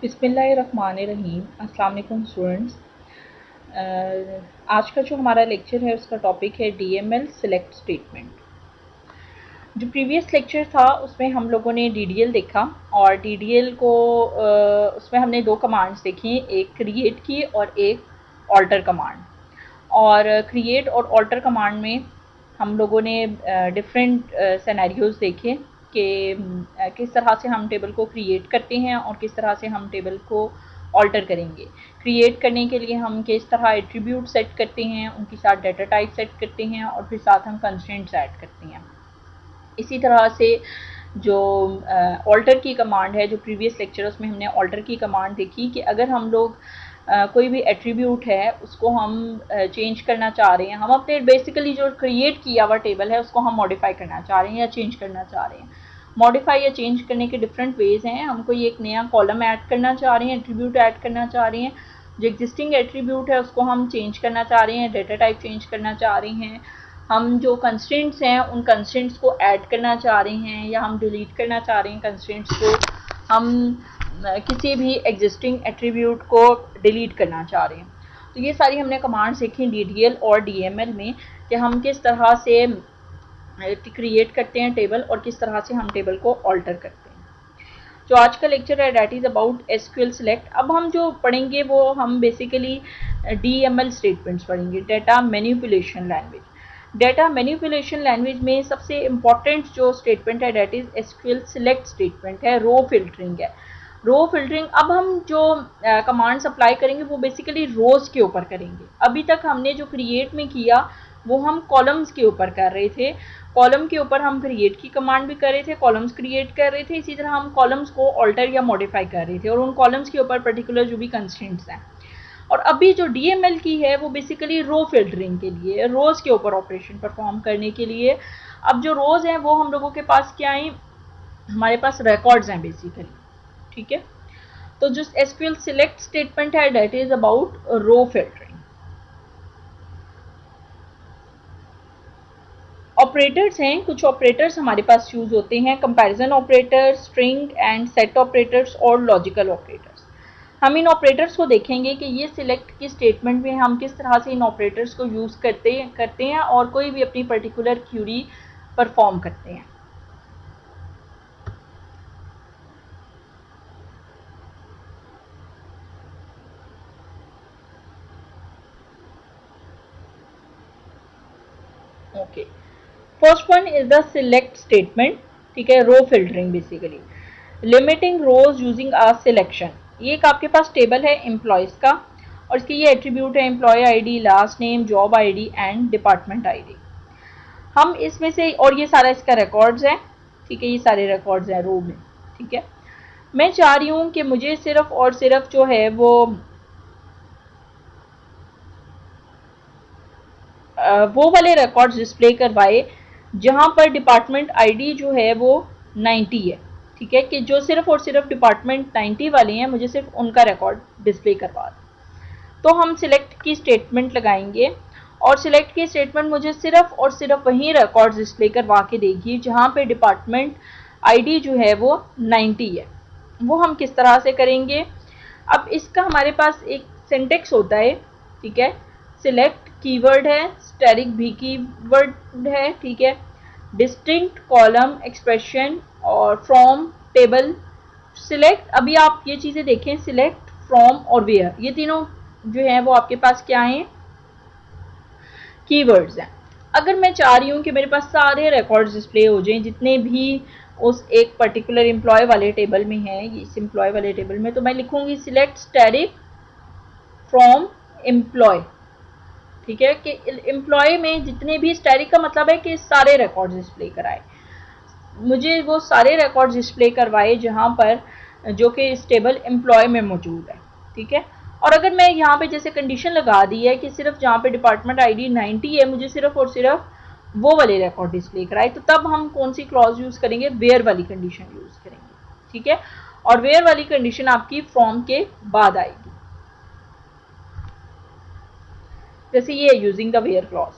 बिस्मिल्लाहिर्रहमानिर्रहीम। अस्सलाम वालेकुम स्टूडेंट्स। आज का जो हमारा लेक्चर है उसका टॉपिक है डीएमएल सिलेक्ट स्टेटमेंट। जो प्रीवियस लेक्चर था उसमें हम लोगों ने डीडीएल देखा और डीडीएल को उसमें हमने दो कमांड्स देखी, एक क्रिएट की और एक ऑल्टर कमांड। और क्रिएट और ऑल्टर कमांड में हम लोगों ने डिफरेंट सिनेरियोज देखे कि किस तरह से हम टेबल को क्रिएट करते हैं और किस तरह से हम टेबल को ऑल्टर करेंगे। क्रिएट करने के लिए हम किस तरह एट्रीब्यूट सेट करते हैं, उनके साथ डाटा टाइप सेट करते हैं और फिर साथ हम कंस्ट्रेंट्स ऐड करते हैं। इसी तरह से जो ऑल्टर की कमांड है, जो प्रीवियस लेक्चर उसमें हमने ऑल्टर की कमांड देखी कि अगर हम लोग कोई भी एट्रीब्यूट है उसको हम चेंज करना चाह रहे हैं, हम अपने बेसिकली जो क्रिएट किया हुआ टेबल है उसको हम मॉडिफाई करना चाह रहे हैं या चेंज करना चाह रहे हैं। मॉडिफाई या चेंज करने के डिफरेंट वेज हैं। हम कोई एक नया कॉलम ऐड करना चाह रहे हैं, एट्रीब्यूट ऐड करना चाह रहे हैं, जो एग्जिस्टिंग एट्रीब्यूट है उसको हम चेंज करना चाह रहे हैं, डाटा टाइप चेंज करना चाह रहे हैं, हम जो कंस्ट्रेंट्स हैं उन कंस्ट्रेंट्स को ऐड करना चाह रहे हैं या हम डिलीट करना चाह रहे हैं कंस्ट्रेंट्स को, हम किसी भी एग्जिस्टिंग एट्रीब्यूट को डिलीट करना चाह रहे हैं। तो ये सारी हमने कमांड्स देखी डीडीएल और डीएमएल में कि हम किस तरह से क्रिएट करते हैं टेबल और किस तरह से हम टेबल को ऑल्टर करते हैं। जो आज का लेक्चर है that is about SQL select. अब हम जो पढ़ेंगे वो हम बेसिकली डीएमएल स्टेटमेंट्स पढ़ेंगे, data manipulation language. Data manipulation language में सबसे इम्पॉर्टेंट जो स्टेटमेंट है that is SQL select statement है, रो फिल्टरिंग है। रो फिल्टरिंग, अब हम जो कमांड्स अप्लाई करेंगे वो बेसिकली रोज के ऊपर करेंगे। अभी तक हमने जो क्रिएट में किया वो हम कॉलम्स के ऊपर कर रहे थे, कॉलम के ऊपर हम क्रिएट की कमांड भी कर रहे थे, कॉलम्स क्रिएट कर रहे थे, इसी तरह हम कॉलम्स को ऑल्टर या मॉडिफाई कर रहे थे और उन कॉलम्स के ऊपर पर्टिकुलर जो भी कंस्ट्रेंट्स हैं। और अभी जो डीएमएल की है वो बेसिकली रो फिल्टरिंग के लिए, रोज के ऊपर ऑपरेशन परफॉर्म करने के लिए। अब जो रोज हैं वो हम लोगों के पास क्या है, हमारे पास रिकॉर्ड्स हैं बेसिकली, ठीक है। तो जो एसक्यूएल सिलेक्ट स्टेटमेंट है that is about row filtering. Operators हैं, कुछ ऑपरेटर्स हमारे पास यूज होते हैं, comparison operator, string and set operators और लॉजिकल ऑपरेटर्स। हम इन ऑपरेटर्स को देखेंगे कि ये सिलेक्ट की स्टेटमेंट में हम किस तरह से इन ऑपरेटर्स को यूज करते हैं और कोई भी अपनी पर्टिकुलर क्यूरी परफॉर्म करते हैं। Okay, first one is the select statement, ठीक है, row filtering basically limiting rows using a selection. ये एक आपके पास टेबल है एम्प्लॉयज का और इसके ये एट्रीब्यूट है employee ID, last name, job ID and department ID. हम इसमें से, और ये सारा इसका रिकॉर्ड्स है, ठीक है, ये सारे रिकॉर्ड्स हैं रो में, ठीक है। मैं चाह रही हूँ कि मुझे सिर्फ और सिर्फ जो है वो वाले रिकॉर्ड्स डिस्प्ले करवाए जहाँ पर डिपार्टमेंट आईडी जो है वो 90 है, ठीक है, कि जो सिर्फ और सिर्फ डिपार्टमेंट 90 वाले हैं मुझे सिर्फ उनका रिकॉर्ड डिस्प्ले करवा दें। तो हम सिलेक्ट की स्टेटमेंट लगाएंगे और सिलेक्ट की स्टेटमेंट मुझे सिर्फ और सिर्फ वही रिकॉर्ड्स डिस्प्ले करवा के देगी जहाँ पे डिपार्टमेंट आईडी जो है वो 90 है। वो हम किस तरह से करेंगे, अब इसका हमारे पास एक सिंटेक्स होता है, ठीक है। सिलेक्ट कीवर्ड है, स्टैटिक भी कीवर्ड है, ठीक है, डिस्टिंक्ट कॉलम एक्सप्रेशन और फ्रॉम टेबल सिलेक्ट। अभी आप ये चीज़ें देखें, सिलेक्ट, फ्रॉम और वेयर, ये तीनों जो है वो आपके पास क्या हैं, कीवर्ड्स हैं। अगर मैं चाह रही हूँ कि मेरे पास सारे रिकॉर्ड्स डिस्प्ले हो जाएं जितने भी उस एक पर्टिकुलर एम्प्लॉय वाले टेबल में है, इस एम्प्लॉय वाले टेबल में, तो मैं लिखूंगी सिलेक्ट स्टैटिक फ्रॉम एम्प्लॉय, ठीक है, कि एम्प्लॉय में जितने भी, स्टैटिक का मतलब है कि सारे रिकॉर्ड्स डिस्प्ले कराए, मुझे वो सारे रिकॉर्ड्स डिस्प्ले करवाए जहाँ पर जो कि इस टेबल एम्प्लॉय में मौजूद है, ठीक है। और अगर मैं यहाँ पे जैसे कंडीशन लगा दी है कि सिर्फ जहाँ पे डिपार्टमेंट आईडी 90 है मुझे सिर्फ और सिर्फ वो वाले रिकॉर्ड डिस्प्ले कराए, तो तब हम कौन सी क्लॉज यूज़ करेंगे, वेयर वाली कंडीशन यूज़ करेंगे, ठीक है। और वेयर वाली कंडीशन आपकी फ्रॉम के बाद आएगी, जैसे ये using the where clause.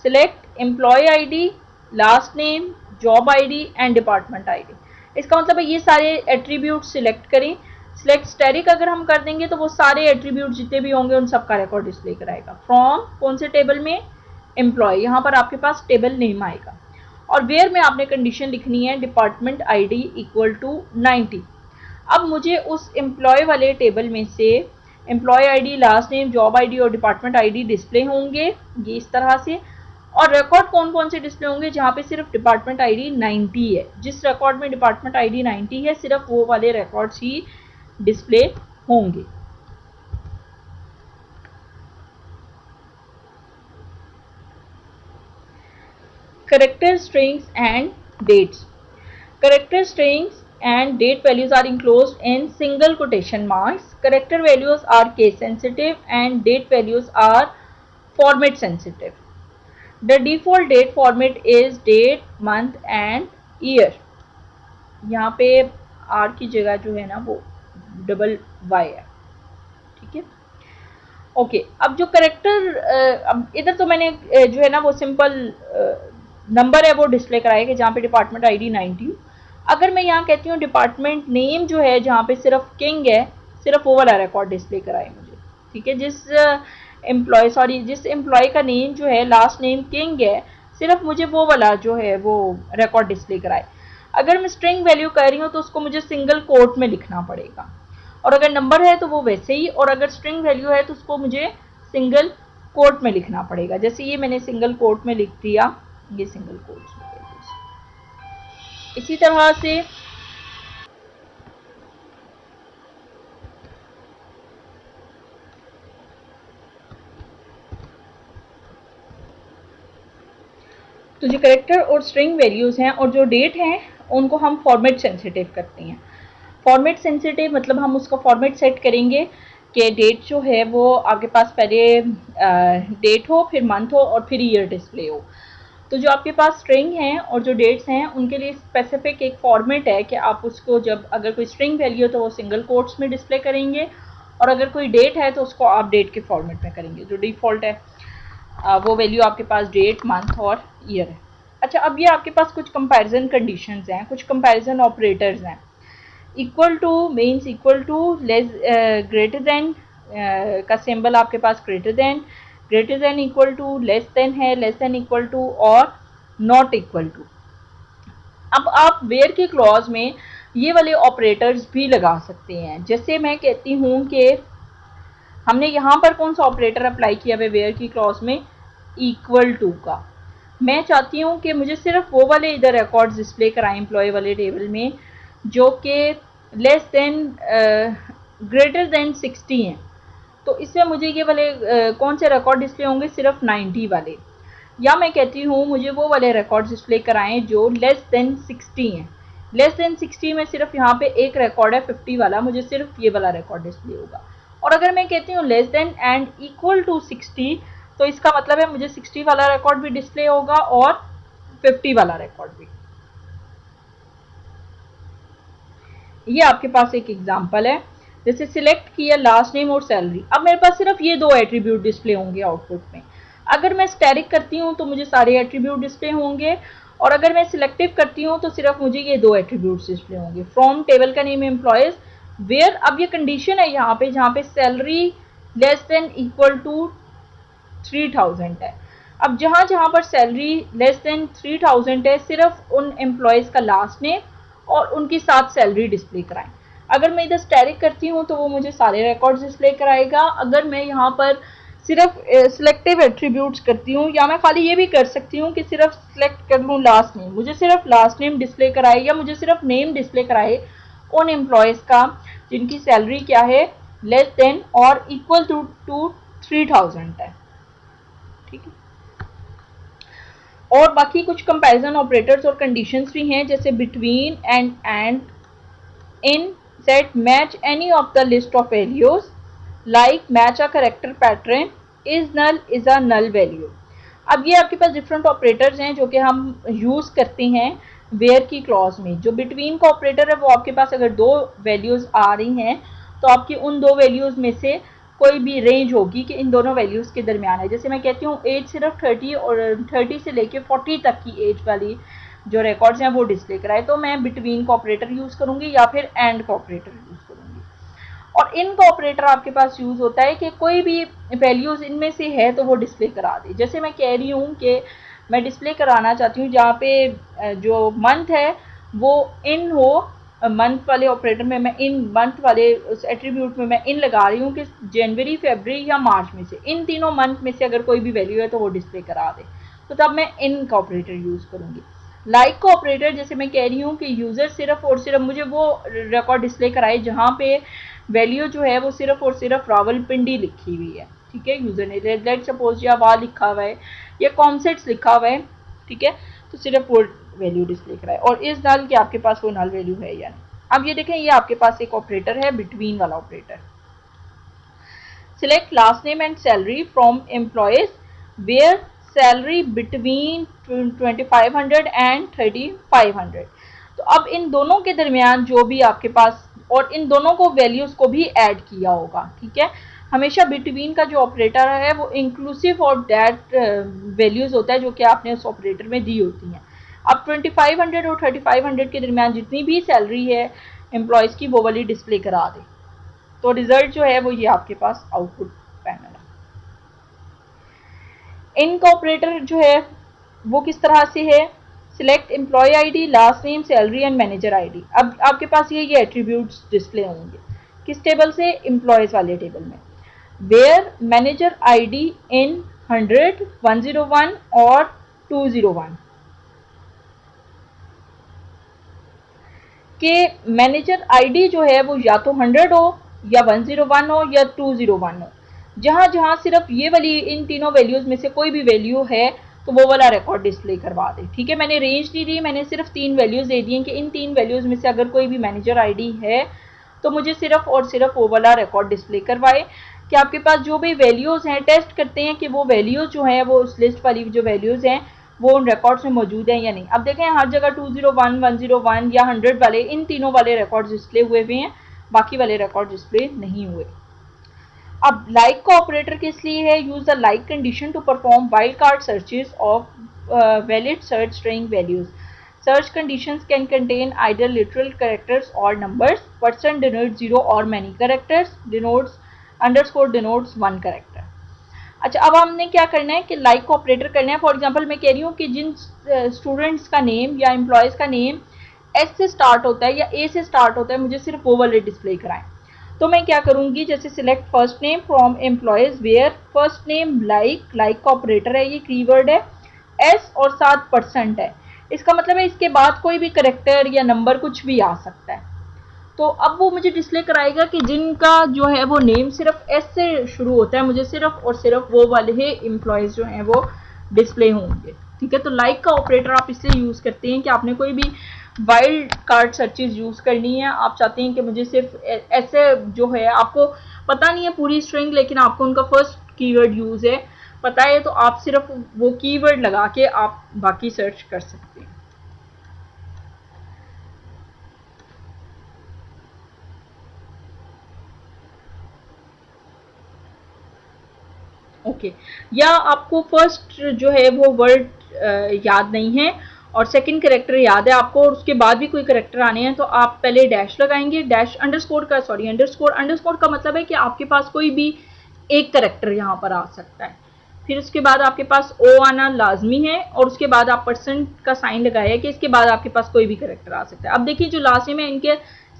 Select employee ID, last name, job ID and department ID. इसका मतलब है ये सारे एट्रीब्यूट सिलेक्ट करें, सिलेक्ट स्टैटिक अगर हम कर देंगे तो वो सारे एट्रीब्यूट जितने भी होंगे उन सब का रिकॉर्ड डिस्प्ले कराएगा। फ्रॉम कौन से टेबल में, एम्प्लॉय, यहाँ पर आपके पास टेबल नेम आएगा। और वेयर में आपने कंडीशन लिखनी है डिपार्टमेंट आईडी इक्वल टू 90। अब मुझे उस एम्प्लॉय वाले टेबल में से employee ID, last name, job ID और डिपार्टमेंट आईडी डिस्प्ले होंगे, ये इस तरह से। और रिकॉर्ड कौन कौन से डिस्प्ले होंगे, जहाँ पे सिर्फ डिपार्टमेंट आईडी 90 है, जिस रिकॉर्ड में डिपार्टमेंट आईडी 90 है सिर्फ वो वाले रिकॉर्ड्स ही डिस्प्ले होंगे। Character strings and dates. Character strings and date values are enclosed in single quotation marks. Character values are case sensitive and date values are format sensitive. The default date format is date, month and year. यहाँ पे R की जगह जो है ना वो double Y है, ठीक है। ओके, अब जो करेक्टर, अब इधर तो मैंने जो है ना वो सिंपल नंबर है वो डिस्प्ले कराएगा जहाँ पे डिपार्टमेंट आईडी 90। अगर मैं यहाँ कहती हूँ डिपार्टमेंट नेम जो है जहाँ पे सिर्फ किंग है, सिर्फ वो वाला रिकॉर्ड डिस्प्ले कराए मुझे, ठीक है। जिस एम्प्लॉय का नेम जो है लास्ट नेम किंग है, सिर्फ मुझे वो वाला जो है वो रिकॉर्ड डिस्प्ले कराए। अगर मैं स्ट्रिंग वैल्यू कर रही हूँ तो उसको मुझे सिंगल कोट में लिखना पड़ेगा, और अगर नंबर है तो वो वैसे ही, और अगर स्ट्रिंग वैल्यू है तो उसको मुझे सिंगल कोट में लिखना पड़ेगा। जैसे ये मैंने सिंगल कोट में लिख दिया, ये सिंगल कोट्स में। इसी तरह से तो जो कैरेक्टर और स्ट्रिंग वैल्यूज हैं और जो डेट हैं उनको हम फॉर्मेट सेंसिटिव करते हैं। फॉर्मेट सेंसिटिव मतलब हम उसका फॉर्मेट सेट करेंगे कि डेट जो है वो आपके पास पहले डेट हो, फिर मंथ हो और फिर ईयर डिस्प्ले हो। तो जो आपके पास स्ट्रिंग हैं और जो डेट्स हैं उनके लिए स्पेसिफिक एक फॉर्मेट है कि आप उसको जब अगर कोई स्ट्रिंग वैल्यू हो तो वो सिंगल कोट्स में डिस्प्ले करेंगे, और अगर कोई डेट है तो उसको आप डेट के फॉर्मेट में करेंगे। जो डिफ़ॉल्ट है वो वैल्यू आपके पास डेट, मंथ और ईयर है। अच्छा, अब ये आपके पास कुछ कंपैरिजन कंडीशंस हैं, कुछ कंपैरिजन ऑपरेटर्स हैं। Equal to means equal to, less greater than का सिंबल आपके पास greater than equal to, less than है, लेस देन इक्वल टू और नॉट इक्वल टू। अब आप वेयर की क्लॉज में ये वाले ऑपरेटर्स भी लगा सकते हैं। जैसे मैं कहती हूँ कि हमने यहाँ पर कौन सा ऑपरेटर अप्लाई किया है वेयर की क्लॉज में, इक्वल टू का। मैं चाहती हूँ कि मुझे सिर्फ वो वाले इधर रिकॉर्ड्स डिस्प्ले कराएं एम्प्लॉय वाले टेबल में जो कि लेस देन ग्रेटर देन 60 हैं। तो इसमें मुझे ये वाले कौन से रिकॉर्ड डिस्प्ले होंगे, सिर्फ 90 वाले। या मैं कहती हूँ मुझे वो वाले रिकॉर्ड डिस्प्ले कराएं जो लेस देन 60 हैं। लेस देन 60 में सिर्फ यहाँ पे एक रिकॉर्ड है 50 वाला, मुझे सिर्फ ये वाला रिकॉर्ड डिस्प्ले होगा। और अगर मैं कहती हूँ less than and equal to 60, तो इसका मतलब है मुझे 60 वाला रिकॉर्ड भी डिस्प्ले होगा और 50 वाला रिकॉर्ड भी। ये आपके पास एक एग्जांपल है। जैसे सिलेक्ट किया लास्ट नेम और सैलरी, अब मेरे पास सिर्फ ये दो एट्रीब्यूट डिस्प्ले होंगे आउटपुट में। अगर मैं स्टैटिक करती हूँ तो मुझे सारे एट्रीब्यूट डिस्प्ले होंगे, और अगर मैं सिलेक्टिव करती हूँ तो सिर्फ मुझे ये दो एट्रीब्यूट्स डिस्प्ले होंगे। फ्रॉम टेबल का नेम एम्प्लॉयज, वेयर, अब ये कंडीशन है यहाँ पे जहाँ पे salary less than equal to 3000 है। अब जहाँ जहाँ पर सैलरी लेस देन 3000 है, सिर्फ उन एम्प्लॉयज का लास्ट नेम और उनकी साथ सैलरी डिस्प्ले कराएं। अगर मैं इधर स्टैटिक करती हूँ तो वो मुझे सारे रिकॉर्ड्स डिस्प्ले कराएगा। अगर मैं यहाँ पर सिर्फ सिलेक्टिव एट्रीब्यूट्स करती हूँ, या मैं खाली ये भी कर सकती हूँ कि सिर्फ सिलेक्ट कर लूँ लास्ट नेम, मुझे सिर्फ लास्ट नेम डिस्प्ले कराए, या मुझे सिर्फ नेम डिस्प्ले कराए उन एम्प्लॉयज़ का जिनकी सैलरी क्या है, लेस देन और इक्वल टू 3000 है, ठीक है। और बाकी कुछ कंपैरिजन ऑपरेटर्स और कंडीशंस भी हैं, जैसे between and in, set, match any of the list of values, like match a character pattern, is a null value. अब ये आपके पास डिफरेंट ऑपरेटर्स हैं जो कि हम यूज़ करते हैं वेयर की क्लॉज में। जो बिटवीन का ऑपरेटर है वो आपके पास अगर दो वैल्यूज़ आ रही हैं तो आपकी उन दो वैल्यूज़ में से कोई भी रेंज होगी कि इन दोनों वैल्यूज़ के दरमियान है। जैसे मैं कहती हूँ एज सिर्फ 30 और 30 से लेके 40 तक की एज वाली जो रिकॉर्ड्स हैं वो डिस्प्ले कराए, तो मैं बिटवीन का ऑपरेटर यूज़ करूँगी या फिर एंड का ऑपरेटर यूज़ करूँगी। और इन का ऑपरेटर आपके पास यूज होता है कि कोई भी वैल्यूज इनमें से है तो वो डिस्प्ले करा दे। जैसे मैं कह रही हूँ कि मैं डिस्प्ले कराना चाहती हूँ जहाँ पे जो मंथ है वो इन हो, मंथ वाले ऑपरेटर में मैं इन मंथ वाले उस एट्रीब्यूट में मैं इन लगा रही हूँ कि जनवरी, फरवरी या मार्च में से इन तीनों मंथ में से अगर कोई भी वैल्यू है तो वो डिस्प्ले करा दे, तो तब मैं इन का ऑपरेटर यूज करूँगी। लाइक का ऑपरेटर जैसे मैं कह रही हूँ कि यूजर सिर्फ और सिर्फ मुझे वो रिकॉर्ड डिस्प्ले कराए जहाँ पे वैल्यू जो है वो सिर्फ और सिर्फ रावलपिंडी लिखी हुई है, ठीक है, यूजर ने लेट सपोज या वहाँ लिखा हुआ है या कॉन्सेप्ट्स लिखा हुआ है, ठीक है, तो सिर्फ वो वैल्यू डिस्प्ले कराए और इस नल के आपके पास वो नल वैल्यू है या नहीं। अब ये देखें, ये आपके पास एक ऑपरेटर है बिटवीन वाला operator. Select last name and salary from employees where salary between 2500 and 3500। तो अब इन दोनों के दरमियान जो भी आपके पास, और इन दोनों को वैल्यूज को भी ऐड किया होगा, ठीक है। हमेशा बिटवीन का जो ऑपरेटर है वो इंक्लूसिव ऑफ दैट वैल्यूज होता है जो कि आपने उस ऑपरेटर में दी होती हैं। अब 2500 और 3500 के दरमियान जितनी भी सैलरी है एम्प्लॉयज़ की वो वाली डिस्प्ले करा दे, तो रिजल्ट जो है वो ये आपके पास आउटपुट पैनल है। इनका ऑपरेटर जो है वो किस तरह से है, select employee ID, last name, salary and manager ID. अब आपके पास ये एट्रीब्यूट्स डिस्प्ले होंगे किस टेबल से, एम्प्लॉयज वाले टेबल में। वेयर मैनेजर आईडी इन 100, 101 और 201 के मैनेजर आईडी जो है वो या तो 100 हो या 101 हो या 201 हो। जहां जहां सिर्फ ये वाली इन तीनों वैल्यूज में से कोई भी वैल्यू है तो वो वाला रिकॉर्ड डिस्प्ले करवा दे, ठीक है। मैंने रेंज नहीं दी, मैंने सिर्फ 3 वैल्यूज दे दी हैं कि इन 3 वैल्यूज में से अगर कोई भी मैनेजर आईडी है तो मुझे सिर्फ और सिर्फ वो वाला रिकॉर्ड डिस्प्ले करवाए कि आपके पास जो भी वैल्यूज हैं, टेस्ट करते हैं कि वो वैल्यूज जो हैं वो उस लिस्ट वाली जो वैल्यूज हैं वो उन रिकॉर्ड्स में मौजूद हैं या नहीं। अब देखें हर जगह 201, 101 या 100 वाले इन तीनों वाले रिकॉर्ड्स डिस्प्ले हुए हुए हैं, बाकी वाले रिकॉर्ड डिस्प्ले नहीं हुए। अब लाइक का ऑपरेटर किस लिए है, use the like condition to perform wild card searches of valid search string values. Search conditions can contain either literal characters or numbers. % denotes 0 or many characters. Denotes underscore denotes 1 character. अच्छा, अब हमने क्या करना है कि like को operator करना है। फॉर एग्जांपल मैं कह रही हूँ कि जिन स्टूडेंट्स का नेम या एम्प्लॉयज़ का नेम एस से स्टार्ट होता है या ए से स्टार्ट होता है, मुझे सिर्फ वो वाले डिस्प्ले कराएं। तो मैं क्या करूँगी, जैसे select first name from employees where first name like का ऑपरेटर है, ये कीवर्ड है, एस और साथ % है। इसका मतलब है इसके बाद कोई भी करेक्टर या नंबर कुछ भी आ सकता है। तो अब वो मुझे डिस्प्ले कराएगा कि जिनका जो है वो नेम सिर्फ एस से शुरू होता है, मुझे सिर्फ और सिर्फ वो वाले ही एम्प्लॉयज़ जो हैं वो डिस्प्ले होंगे, ठीक है। तो लाइक का ऑपरेटर आप इसलिए यूज़ करते हैं कि आपने कोई भी वाइल्ड कार्ड सर्चेज यूज़ करनी है, आप चाहते हैं कि मुझे सिर्फ ऐसे जो है, आपको पता नहीं है पूरी स्ट्रिंग लेकिन आपको उनका फर्स्ट कीवर्ड यूज़ है पता है, तो आप सिर्फ वो कीवर्ड लगा के आप बाकी सर्च कर सकते हैं। ओके, या आपको फर्स्ट जो है वो वर्ड याद नहीं है और सेकंड करेक्टर याद है आपको और उसके बाद भी कोई करेक्टर आने हैं, तो आप पहले डैश लगाएंगे। डैश अंडरस्कोर का मतलब है कि आपके पास कोई भी एक करेक्टर यहाँ पर आ सकता है। फिर उसके बाद आपके पास ओ आना लाजमी है और उसके बाद आप % का साइन लगाया कि इसके बाद आपके पास कोई भी करेक्टर आ सकता है। अब देखिए जो लास्ट में इनके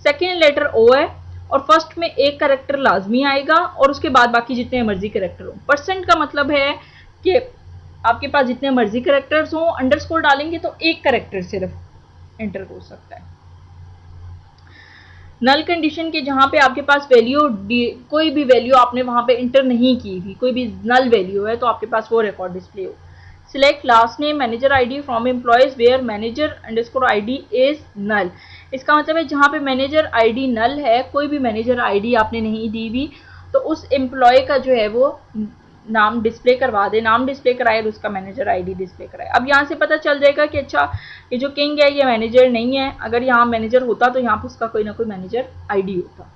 सेकेंड लेटर ओ है और फर्स्ट में एक करेक्टर लाजमी आएगा और उसके बाद बाकी जितने मर्जी करेक्टर हो। % का मतलब है कि आपके पास जितने मर्जी करेक्टर्स हों, अंडरस्कोर डालेंगे तो एक करेक्टर सिर्फ एंटर हो सकता है। नल कंडीशन के जहाँ पे आपके पास वैल्यू कोई भी वैल्यू आपने वहाँ पे इंटर नहीं की हुई, कोई भी नल वैल्यू है तो आपके पास वो रिकॉर्ड डिस्प्ले हो। Select last name manager ID from employees where manager underscore ID is null. इसका मतलब है जहाँ पे मैनेजर आईडी नल है, कोई भी मैनेजर आईडी आपने नहीं दी हुई, तो उस एम्प्लॉय का जो है वो नाम डिस्प्ले करवा दे, नाम डिस्प्ले कराए और उसका मैनेजर आईडी डिस्प्ले कराए। अब यहाँ से पता चल जाएगा कि अच्छा ये जो किंग है ये मैनेजर नहीं है, अगर यहाँ मैनेजर होता तो यहाँ पर उसका कोई ना कोई मैनेजर आईडी होता।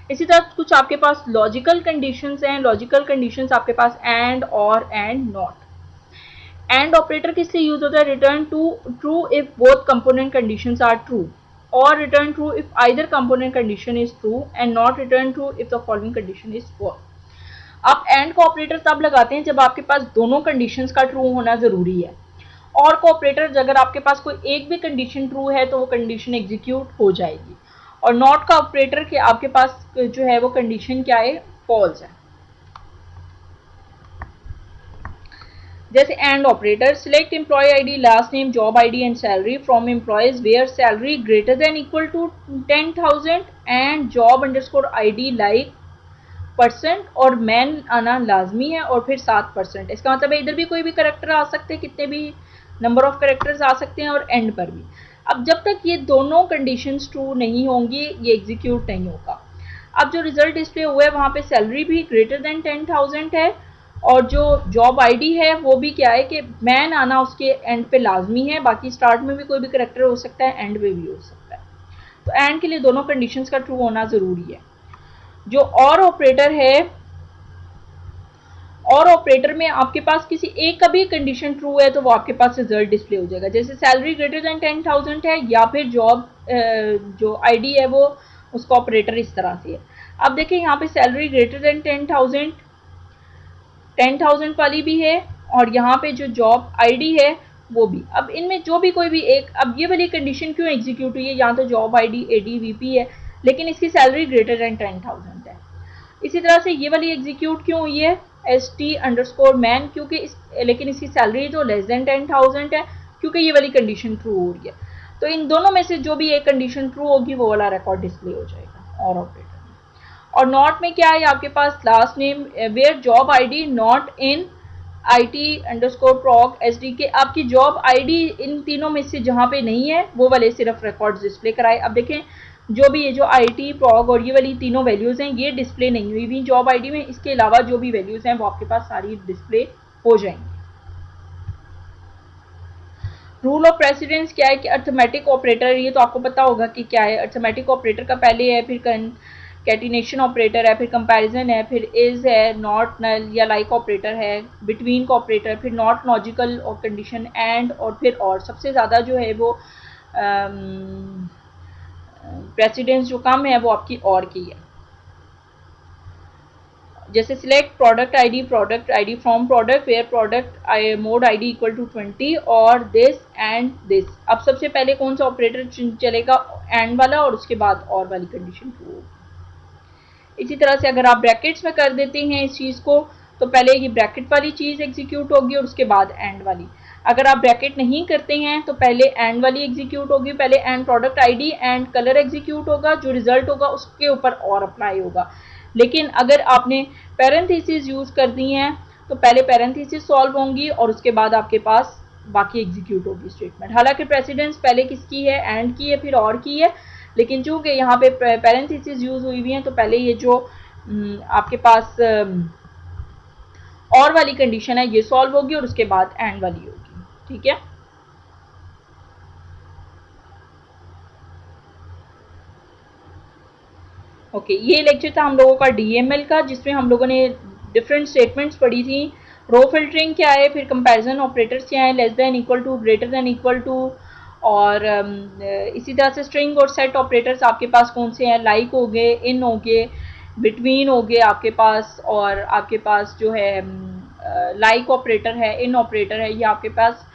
इसी तरह कुछ आपके पास लॉजिकल कंडीशंस हैं। लॉजिकल कंडीशंस आपके पास एंड और एंड नॉट। एंड ऑपरेटर किस लिए यूज होता है, return to true if both component conditions are true. or return true if either component condition is true and not return true if the following condition is false. आप and को operator तब लगाते हैं जब आपके पास दोनों कंडीशंस का true होना जरूरी है, और को ऑपरेटर अगर आपके पास कोई एक भी कंडीशन ट्रू है तो वो कंडीशन एग्जीक्यूट हो जाएगी, और नॉट का ऑपरेटर के आपके पास जो है वो कंडीशन क्या है, फॉल्स है। जैसे and operator, select employee ID, last name, job ID and salary from employees where salary greater than equal to 10,000 and job underscore ID like percent, और मैन आना लाजमी है और फिर 7%। इसका मतलब है इधर भी कोई भी करेक्टर आ सकते हैं, कितने भी नंबर ऑफ करेक्टर्स आ सकते हैं, और एंड पर भी। अब जब तक ये दोनों कंडीशंस ट्रू नहीं होंगी ये एग्जीक्यूट नहीं होगा। अब जो रिजल्ट डिस्प्ले हुआ है वहाँ पे सैलरी भी ग्रेटर देन 10,000 है, और जो जॉब आईडी है वो भी क्या है कि मैन आना उसके एंड पे लाजमी है, बाकी स्टार्ट में भी कोई भी करेक्टर हो सकता है, एंड में भी हो सकता है। तो एंड के लिए दोनों कंडीशंस का ट्रू होना ज़रूरी है। जो और ऑपरेटर है, और ऑपरेटर में आपके पास किसी एक का भी कंडीशन ट्रू है तो वो आपके पास रिजल्ट डिस्प्ले हो जाएगा। जैसे सैलरी ग्रेटर देन 10,000 है, या फिर जॉब जो आईडी है वो उसका ऑपरेटर इस तरह से है। अब देखिए यहाँ पे सैलरी ग्रेटर देन 10,000 वाली भी है, और यहाँ पे जो जॉब आईडी है वो भी। अब इनमें जो भी कोई भी एक, अब ये वाली कंडीशन क्यों एग्जीक्यूट हुई है, यहाँ तो जॉब आईडी ADVP है लेकिन इसकी सैलरी ग्रेटर देन 10,000 है। इसी तरह से ये वाली एग्जीक्यूट क्यों हुई है, ST_man, क्योंकि लेकिन इसकी सैलरी जो लेस देन 10,000 है, क्योंकि ये वाली कंडीशन ट्रू हो रही है। तो इन दोनों में से जो भी एक कंडीशन ट्रू होगी वो वाला रिकॉर्ड डिस्प्ले हो जाएगा और ऑपरेटर में। और नॉट में क्या है, आपके पास last name where job ID not in IT_prog SDK, आपकी जॉब आईडी इन तीनों में से जहाँ पे नहीं है वो वाले सिर्फ रिकॉर्ड डिस्प्ले कराए। अब देखें जो भी ये जो IT prog और ये वाली तीनों वैल्यूज़ हैं ये डिस्प्ले नहीं हुई हुई जॉब आईडी में, इसके अलावा जो भी वैल्यूज़ हैं वो आपके पास सारी डिस्प्ले हो जाएंगी। रूल ऑफ प्रेसिडेंस क्या है कि अर्थमेटिक ऑपरेटर, ये तो आपको पता होगा कि क्या है। अर्थमेटिक ऑपरेटर का पहले है, फिर कैटिनेशन ऑपरेटर है, फिर कंपैरिजन है, फिर इज है, नॉट नल या लाइक ऑपरेटर है, बिटवीन का ऑपरेटर, फिर नॉट लॉजिकल और कंडीशन एंड, और फिर और सबसे ज़्यादा जो है वो प्रेसिडेंस जो कम है वो आपकी और की है। जैसे select product ID from product where product mode ID equal to 20 और दिस एंड दिस। अब सबसे पहले कौन सा ऑपरेटर चलेगा, एंड वाला, और उसके बाद और वाली कंडीशन ट्रू होगी। इसी तरह से अगर आप ब्रैकेट्स में कर देते हैं इस चीज़ को तो पहले ये ब्रैकेट वाली चीज़ एग्जीक्यूट होगी और उसके बाद एंड वाली। अगर आप ब्रैकेट नहीं करते हैं तो पहले एंड वाली एग्जीक्यूट होगी, पहले and product ID and colour execute होगा, जो रिजल्ट होगा उसके ऊपर और अप्लाई होगा। लेकिन अगर आपने पैरेंथेसिस यूज़ कर दी हैं तो पहले पैरेंथेसिस सॉल्व होंगी और उसके बाद आपके पास बाकी एग्जीक्यूट होगी स्टेटमेंट। हालांकि प्रेसिडेंस पहले किसकी है, एंड की है, फिर और की है, लेकिन चूंकि यहाँ पे पैरेंथेसिस यूज़ हुई हुई हैं तो पहले ये जो आपके पास और वाली कंडीशन है ये सॉल्व होगी और उसके बाद एंड वाली होगी। ठीक है, ओके। ये लेक्चर था हम लोगों का DML का, जिसमें हम लोगों ने डिफरेंट स्टेटमेंट्स पढ़ी थी। रो फिल्टरिंग क्या है, फिर कंपैरिजन ऑपरेटर्स क्या है, less than equal to, greater than equal to, और इसी तरह से स्ट्रिंग और सेट ऑपरेटर्स आपके पास कौन से हैं, लाइक हो गए, इन हो गए, बिटवीन हो गए आपके पास, और आपके पास जो है लाइक ऑपरेटर है, इन ऑपरेटर है, ये आपके पास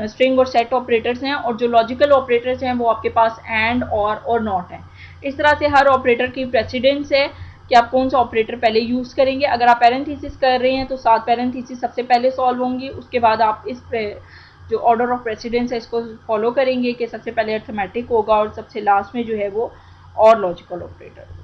स्ट्रिंग और सेट ऑपरेटर्स हैं। और जो लॉजिकल ऑपरेटर्स हैं वो आपके पास एंड और नॉट है। इस तरह से हर ऑपरेटर की प्रेसिडेंस है कि आप कौन सा ऑपरेटर पहले यूज़ करेंगे। अगर आप पैरेंथेसिस कर रहे हैं तो 7 पैरेंथेसिस सबसे पहले सॉल्व होंगी, उसके बाद आप इस जो ऑर्डर ऑफ प्रेसिडेंस है इसको फॉलो करेंगे कि सबसे पहले अर्थमेटिक होगा और सबसे लास्ट में जो है वो और लॉजिकल ऑपरेटर।